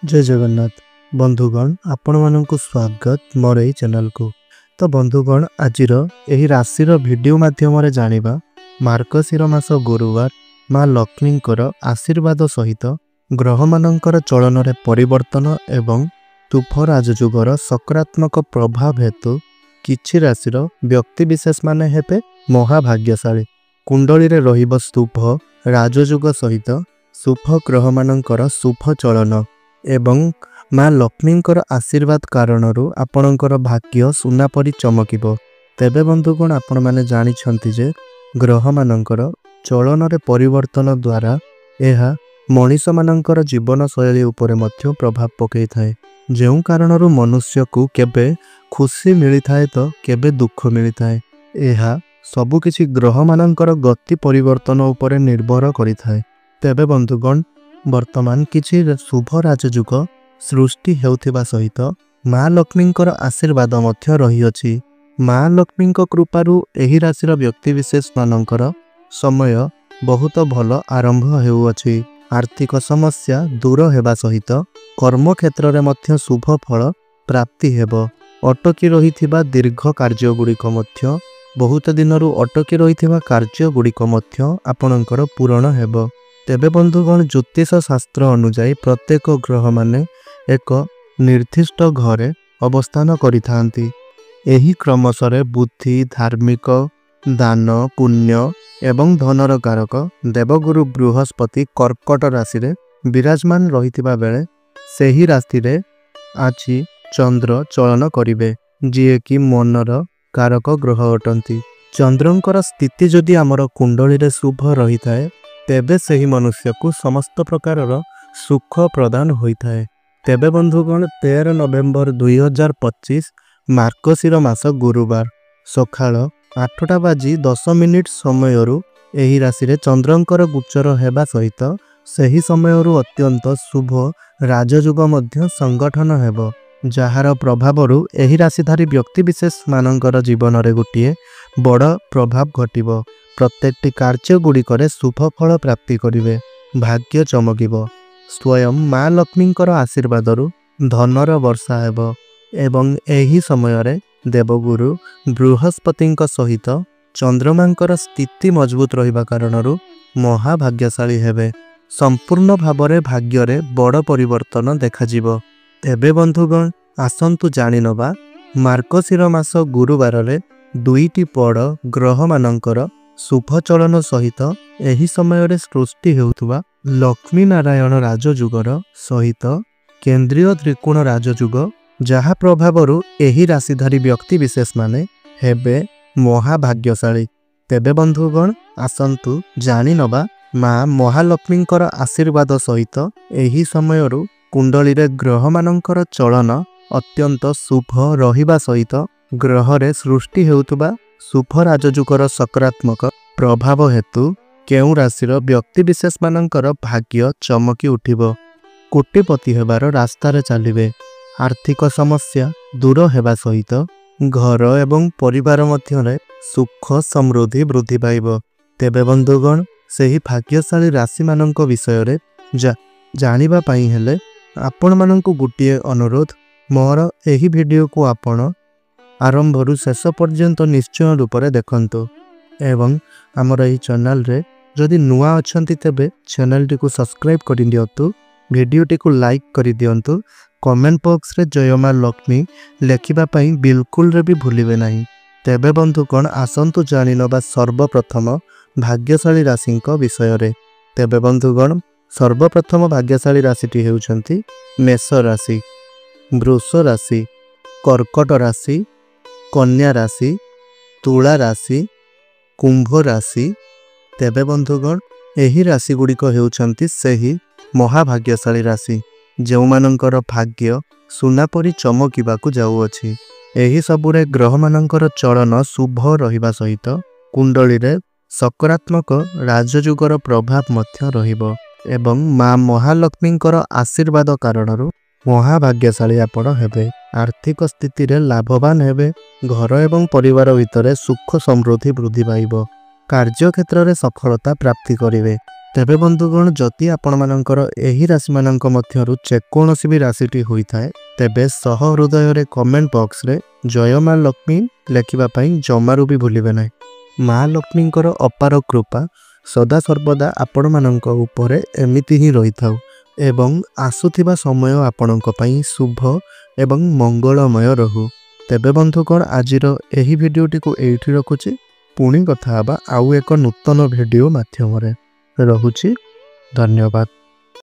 जय जगन्नाथ बंधुगण आपण मानक स्वागत मोर एई चैनल को। तो बंधुगण आजिर एही राशिर वीडियो माध्यम जानिबा मार्गशीर मास गुरुवार माँ लक्ष्मींकर आशीर्वाद सहित ग्रह मानकर चलन रे परिवर्तन एवं शुभ राजयुगर सकारात्मक प्रभाव हेतु किछि राशिर व्यक्ति विशेष माने हेबे महाभाग्यशाली। कुंडली रे रहिब शुभ राजयुग सहित शुभ ग्रह मानकर शुभ चलन एवं माँ लक्ष्मींकर आशीर्वाद कारणरू आपणकर भाग्य सुना परी चमकिबो। तेबे बंधुगण आपण माने जानिछंती जे ग्रह मानकर चलन रे परिवर्तन द्वारा एहा मनीष मानकर जीवन शैली उपरे मध्य प्रभाव पकई थाए। जेउ कारणरू मनुष्य को केबे खुशी मिली थाए तो केबे दुख मिली थाए। एहा सबु किछि ग्रह मानकर गति परिवर्तन उपरे निर्भर करि थाए। तेबे बंधुगण वर्तमान किछि शुभ राजयुग सृष्टि हेउथिबा सहित माँ लक्ष्मींकर आशीर्वाद मध्य रही अछि। माँ लक्ष्मींक कृपारू एही राशिर व्यक्ति विशेष मानकर समय बहुत भल आरंभ हेउअछि। आर्थिक समस्या दूर हेबा सहित कर्म क्षेत्र रे मध्य शुभ फल प्राप्ति हेबो। अटकी रहिथिबा दीर्घ कार्य गुड़िक मध्य बहुत दिनरू अटकी रहिथिबा कार्य गुड़िक मध्य आपणकर पूर्ण हेबो। तेबे बंधुगण ज्योतिष शास्त्र अनुଯାयी प्रत्येक ग्रह माने एक निर्दिष्ट घरे अवस्थान करिथांती। एही क्रमशरे बुद्धि धार्मिक दान पुण्य एवं धनर कारक देवगुरु बृहस्पति कर्कट राशि रे विराजमान रहिथिबा बेले सेही राशि रे आछि चंद्र चलन करिवे, जिए कि मनर कारक ग्रह अटंती। चंद्रंकर स्थिति जदि आमर कुंडली रे शुभ रही थाए तेबे सही मनुष्य को समस्त प्रकार सुख प्रदान होइथाए। तेबे बंधुगण 13 नवेम्बर 2025 मार्गशीर मास गुरुवार सकाळ 8:10 समयरू एही राशि रे चंद्रंकर गोचर हेबा सहित सही समयरू अत्यंत शुभ राजयुग मध्य संगठन हेबो, जहार प्रभावरू एही राशिधारी व्यक्ति विशेष मानकर जीवन रे गोटिए बड़ प्रभाव घटिबो। प्रत्येकटी कार्य गुड़िकरे शुभ फल प्राप्ति करिवे, भाग्य चमकिबो। स्वयं माँ लक्ष्मींकर आशीर्वादरू धनर वर्षा हेबो एवं एही समय रे देवगुरु बृहस्पतिंक सहित चंद्रमांकर स्थिति मजबूत रहिबा कारणरू महाभाग्यशाली हेबे। संपूर्ण भावरे भाग्यरे बड़ परिवर्तन देखाजिबो। तेबे बंधुगण आसंतु जानि नबा मार्गशीर मास गुरुवार रे दुईटी बड़ ग्रह मानकर शुभ चलन सहित एही समय रे सृष्टि हेउथुबा लक्ष्मी नारायण राजयुगर सहित केंद्रीय त्रिकोण राजयुग, जहा प्रभावरू एही राशिधारी व्यक्ति विशेष माने हेबे महाभाग्यशाली। तेबे बंधुगण आसंतु जानि नबा माँ महालक्ष्मींकर आशीर्वाद सहित एही समयरू कुंडली रे ग्रह मानकर चलन अत्यंत शुभ रहिबा सहित ग्रह रे सृष्टि हेउथुबा शुभ राजयुगर सकारात्मक प्रभाव हेतु केउ राशिर व्यक्ति विशेष मानकर भाग्य चमकी उठिबो। कोटिपति हेबार रास्ता रे चलिबे। आर्थिक समस्या दूर हेबा सहित घर एवं परिवार मध्य रे सुख समृद्धि वृद्धि पाइबो। तेबे बंधुगण सेही भाग्यशाली राशि मानक विषय रे जानिबा पई हेले आपण मानकु गुटिए अनुरोध, मोर एही वीडियो को आपण आरंभरू शेष पर्यंत निश्चय रूप से देखंतु एवं आमर यही चैनल रे जदि नुआ अछंती तेबे चैनल टी को सब्सक्राइब करि दियंतु, वीडियो टी को लाइक करि दियंतु, कमेंट बॉक्स रे जय मां लक्ष्मी लेखिबा पई बिल्कुल रे भी भूलिबे नाही। तेबे बंधुगण आसंतु जानि नबा सर्वप्रथम भाग्यशाली राशिंक विषय रे। तेबे बंधुगण सर्वप्रथम भाग्यशाली राशिटी हेउछंती मेष राशि, वृष राशि, कर्कट राशि, कन्या राशि, तुला राशि, कुंभ राशि। तेबे बंधुगण एही राशि गुड़िक हेउछंती सेही महाभाग्यशाली राशि, जेउ मानकर भाग्य सुना परी चमकिबाकू जाउअछि। एही सबुरे ग्रह मानकर चलन शुभ रहिबा सहित कुंडली रे सकारात्मक राजयुगर प्रभाव मध्य रहिबो एवं माँ महालक्ष्मींकर आशीर्वाद कारणरू महाभाग्यशाली आपण हेबे। आर्थिक स्थिति रे लाभवान हेबे। घर एवं परिवार भितर सुख समृद्धि वृद्धि पाइबो। कार्य क्षेत्र रे सफलता प्राप्ति करिवे। तेबे बंधुगण जदि आपणमानंकर एही राशि मानंक मध्यरु जेकोनोसी भी राशिटी होइथाय तेबे सह हृदय रे कमेंट बॉक्स रे जय मां लक्ष्मी लेखिबा पई जमारू भी भूलिबे नै। मां लक्ष्मींकर अपार कृपा सदा सर्वदा आपणमानंक उपरे एमिति ही रहिथाउ एवं आसुथिबा समय आपणंक पई शुभ एवं मंगलमय रहू। तेबे बंधुगण आजिर एही भिडियोटी को एइठी रखुछि। पुणी कथा हबा आउ एक नूतन भिडियो माध्यम रे। रहुछि। धन्यवाद।